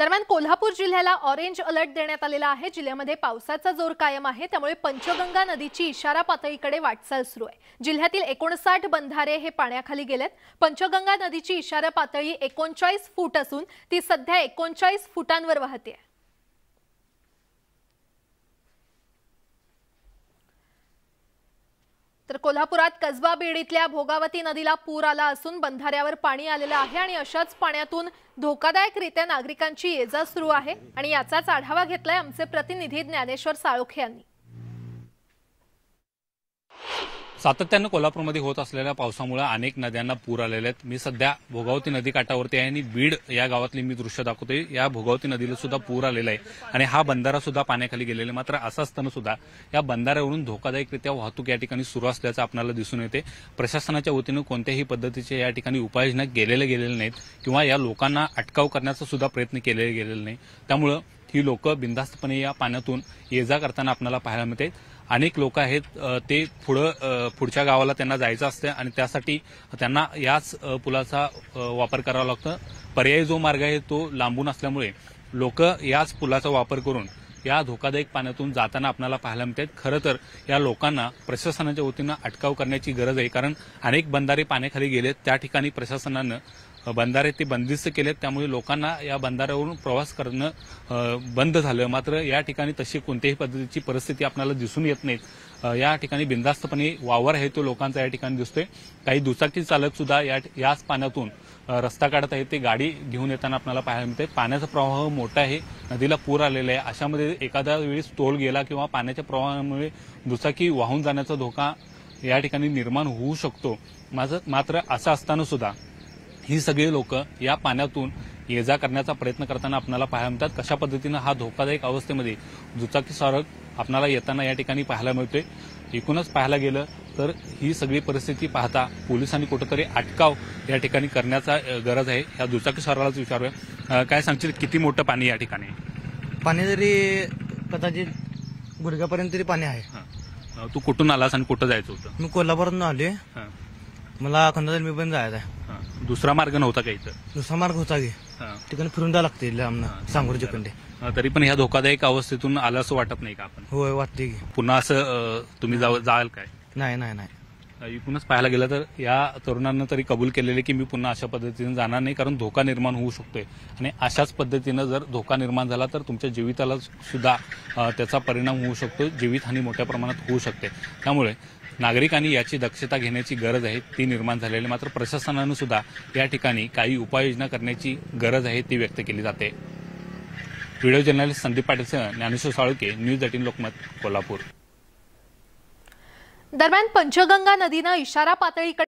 दरम्यान कोल्हापूर जिल्ह्याला orange alert देण्यात आलेला आहे। जिल्ह्यामध्ये पावसाचा जोर कायम आहे, त्यामुळे पंचगंगा नदीची इशारा पातळीकडे वाटचाल सुरू आहे। जिल्ह्यातील 59 बंधारे हे पाण्याखाली गेलेत। पंचगंगा नदीची इशारा पातळी 39 फूट असून ती सध्या 39 फुटांवर वाहते। तर कोल्हापुरात कसबा बीड इथल्या भोगावती नदीला पूर आला असून बंधाऱ्यावर पाणी आलेलं आहे आणि अशाच पाण्यातून धोकादायकरित्या नागरिकांची ये-जा सुरू आहे आणि याचाच आढावा घेतलाय आमचे प्रतिनिधी ज्ञानेश्वर साळोखे यांनी। सातत्याने कोल्हापूरमध्ये होत असलेल्या पावसामुळे अनेक नद्यांना पूर आलेले आहेत। मी सध्या भोगावती नदी काठावरती आहे आणि बीड या गावातली मी दृश्य दाखवतोय। या भोगावती नदीला सुद्धा पूर आलेला आहे आणि हा बंधारा सुद्धा पाण्याखाली गेलेला आहे। मात्र असं असताना सुद्धा या बंधाऱ्यावरून धोकादायकरित्या वाहतूक या ठिकाणी सुरू असल्याचं आपल्याला दिसून येते। प्रशासनाच्या वतीने कोणत्याही पद्धतीचे या ठिकाणी उपाययोजना गेलेल्या नाहीत किंवा या लोकांना अटकाव करण्याचा सुद्धा प्रयत्न केलेला नाही। त्यामुळे ही लोक बिनधास्तपणे या पाण्यातून ये-जा करताना आपल्याला पाहायला मिळते। अनेक लोक आहेत ते पुढच्या गावाला त्यांना जायचं असतं आणि त्यासाठी त्यांना याच पुलाचा वापर करावा लागतो। पर्यायी जो मार्ग आहे तो लांबून असल्यामुळे लोक याच पुलाचा वापर करून या धोकादायक पाण्यातून जाताना आपल्याला पाहायला मिळतात। खरं तर या लोकांना प्रशासनाच्या वतीनं अटकाव करण्याची गरज आहे, कारण अनेक बंधारे पाण्याखाली गेलेत। त्या ठिकाणी प्रशासनानं बंधारे ते बंदिस्त केलेत, त्यामुळे लोकांना या बंधाऱ्यावरून प्रवास करणं बंद झालं। मात्र या ठिकाणी तशी कोणत्याही पद्धतीची परिस्थिती आपल्याला दिसून येत नाही। या ठिकाणी बिनधास्तपणे वावर आहे तो लोकांचा या ठिकाणी दिसतोय। काही दुचाकी चालक सुद्धा याच पाण्यातून रस्ता काढत आहेत, ते गाडी घेऊन येताना आपल्याला पाहायला मिळते। पाण्याचा प्रवाह मोठा आहे, नदीला पूर आलेला आहे। अशामध्ये एखाद्या वेळेस तोल गेला किंवा पाण्याच्या प्रवाहामुळे दुचाकी वाहून जाण्याचा धोका या ठिकाणी निर्माण होऊ शकतो। मात्र असं असताना सुद्धा ही सगळी लोक या पाण्यातून ये-जा करण्याचा प्रयत्न करताना आपल्याला पाहायला मिळतात। कशा पद्धतीनं हा धोकादायक अवस्थेमध्ये दुचाकी स्वारक आपल्याला येताना या ठिकाणी पाहायला मिळतोय। एकूणच पाहायला गेलं तर ही सगळी परिस्थिती पाहता पोलिसांनी कुठेतरी अटकाव या ठिकाणी करण्याचा गरज आहे। या दुचाकी स्वारालाच विचारूया, काय सांगशील किती मोठं पाणी या ठिकाणी? पाणी तरी कदाचित गुडघ्यापर्यंत तरी पाणी आहे। तू कुठून आलास आणि कुठं जायचं होतं? मी कोल्हापूरहून आलोय, मला खंडात मी पण जायचं आहे। दुसरा मार्ग नव्हता का इथं? दुसरा मार्ग होता की ठिकाणी फिरून जावं लागते सांगूरच्या कंडे। तरी पण ह्या धोकादायक अवस्थेतून आलं असं वाटत नाही का आपण? होय वाटते की। पुन्हा असं तुम्ही जाल काय? नाही नाही नाही, एकूणच पाहायला गेलं तर या तरुणांना तरी कबूल केलेले की मी पुन्हा अशा पद्धतीने जाणार नाही, कारण धोका निर्माण होऊ शकतोय आणि अशाच पद्धतीनं जर धोका निर्माण झाला तर तुमच्या जीविताला सुद्धा त्याचा परिणाम होऊ शकतो, जीवितहानी मोठ्या प्रमाणात होऊ शकते। त्यामुळे नागरिकांनी याची दक्षता घेण्याची गरज आहे, ती निर्माण झालेली। मात्र प्रशासनानं सुद्धा या ठिकाणी काही उपाययोजना करण्याची गरज आहे, ती व्यक्त केली जाते। व्हिडिओ जर्नलिस्ट संदीप पाटीलसह ज्ञानेश्वर साळोखे, न्यूज 18 लोकमत, कोल्हापूर। दरम्यान पंचगंगा नदीनं इशारा पातळीकडे